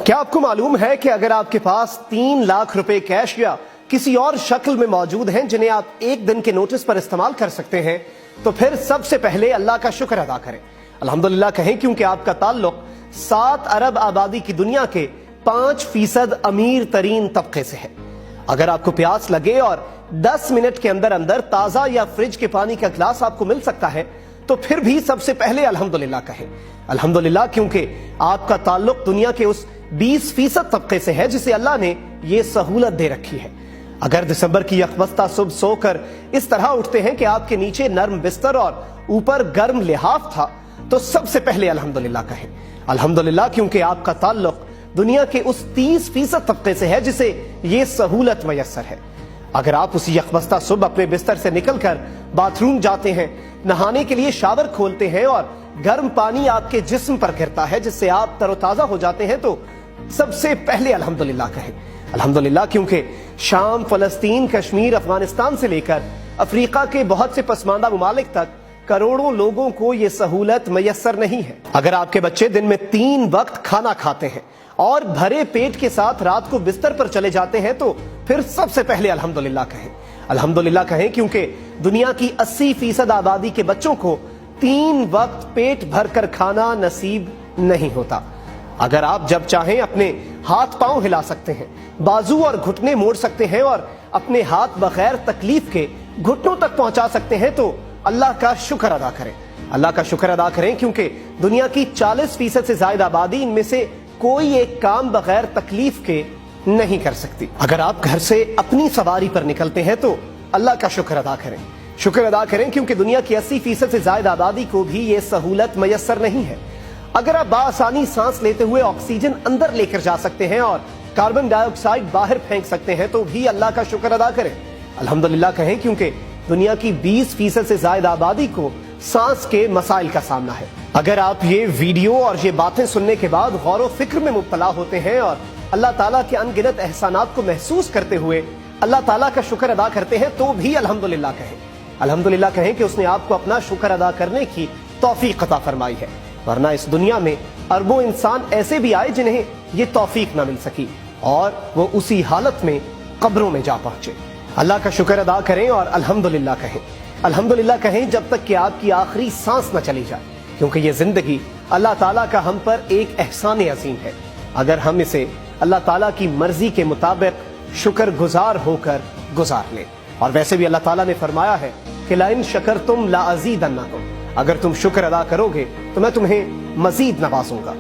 क्या आपको मालूम है कि अगर आपके पास 3 लाख रुपए कैश या किसी और शक्ल में मौजूद हैं जिन्हें आप एक दिन के नोटिस पर इस्तेमाल कर सकते हैं, तो फिर सबसे पहले अल्लाह का शुक्र अदा करें, अल्हम्दुलिल्लाह कहें, क्योंकि आपका ताल्लुक 7 अरब आबादी की दुनिया के 5% अमीर तरीन तबके से है। अगर आपको प्यास लगे और 10 मिनट के अंदर अंदर ताजा या फ्रिज के पानी का गिलास आपको मिल सकता है, तो फिर भी सबसे पहले अल्हम्दुलिल्लाह कहें, अल्हम्दुलिल्लाह, क्योंकि आपका ताल्लुक दुनिया के उस 20% तबके से है जिसे अल्लाह ने ये सहूलत दे रखी है। अगर दिसंबर की यकबस्ता सुबह सोकर इस तरह उठते हैं कि आपके नीचे नर्म बिस्तर और ऊपर गर्म लिहाफ था, तो सबसे पहले अल्हम्दुलिल्लाह कहें, अल्हम्दुलिल्लाह, क्योंकि आपका ताल्लुक दुनिया के उस 30% तबके से है जिसे ये सहूलत मयस्सर है। अगर आप उसी यकबस्ता सुबह अपने बिस्तर से निकलकर बाथरूम जाते हैं, नहाने के लिए शावर खोलते हैं और गर्म पानी आपके जिस्म पर गिरता है जिससे आप तरोताजा हो जाते हैं, तो सबसे पहले अल्हम्दुलिल्लाह कहें, अल्हम्दुलिल्लाह, क्योंकि शाम, फलस्तीन, कश्मीर, अफगानिस्तान से लेकर अफ्रीका के बहुत से पसमानदा मुमालिक तक करोड़ों लोगों को यह सहूलत मयस्सर नहीं है। अगर आपके बच्चे दिन में 3 वक्त खाना खाते हैं और भरे पेट के साथ रात को बिस्तर पर चले जाते हैं, तो फिर सबसे पहले अल्हम्दुलिल्लाह कहें, अल्हम्दुलिल्लाह कहें, क्योंकि दुनिया की 80% आबादी के बच्चों को 3 वक्त पेट भरकर खाना नसीब नहीं होता। अगर आप जब चाहें अपने हाथ पांव हिला सकते हैं, बाजू और घुटने मोड़ सकते हैं और अपने हाथ बगैर तकलीफ के घुटनों तक पहुंचा सकते हैं, तो अल्लाह का शुक्र अदा करें, अल्लाह का शुक्र अदा करें, क्योंकि दुनिया की 40% से ज्यादा आबादी इनमें से कोई एक काम बगैर तकलीफ के नहीं कर सकती। अगर आप घर से अपनी सवारी पर निकलते हैं, तो अल्लाह का शुक्र अदा करें, शुक्र अदा करें, क्योंकि दुनिया की 80% से ज्यादा आबादी को भी ये सहूलत मयस्सर नहीं है। अगर आप बासानी सांस लेते हुए ऑक्सीजन अंदर लेकर जा सकते हैं और कार्बन डाइऑक्साइड बाहर फेंक सकते हैं, तो भी अल्लाह का शुक्र अदा करें, अल्हम्दुलिल्लाह कहें, क्योंकि दुनिया की 20% से ज्यादा आबादी को सांस के मसाइल का सामना है। अगर आप ये वीडियो और ये बातें सुनने के बाद गौर व फिक्र में मुब्तला होते हैं और अल्लाह ताला के अनगिनत एहसानात को महसूस करते हुए अल्लाह ताला का शुक्र अदा करते हैं, तो भी अल्हम्दुलिल्लाह कहें, अल्हम्दुलिल्लाह कहें कि उसने आपको अपना शुक्र अदा करने की तौफीक अता फरमाई है, वरना इस दुनिया में अरबों इंसान ऐसे भी आए जिन्हें ये तौफीक ना मिल सकी और वो उसी हालत में कब्रों में जा पहुंचे। अल्लाह का शुक्र अदा करें और अल्हम्दुलिल्लाह कहें, अल्हम्दुलिल्लाह कहें, जब तक कि आपकी आखिरी सांस न चली जाए, क्योंकि ये जिंदगी अल्लाह ताला का हम पर एक एहसान अजीम है। अगर हम इसे अल्लाह ताला की मर्जी के मुताबिक शुक्र गुजार होकर गुजार लें। और वैसे भी अल्लाह ताला ने फरमाया है कि लाइन शकर तुम ला अज़ीदन्नकुम, अगर तुम शुक्र अदा करोगे तो मैं तुम्हें मजीद नवाजूंगा।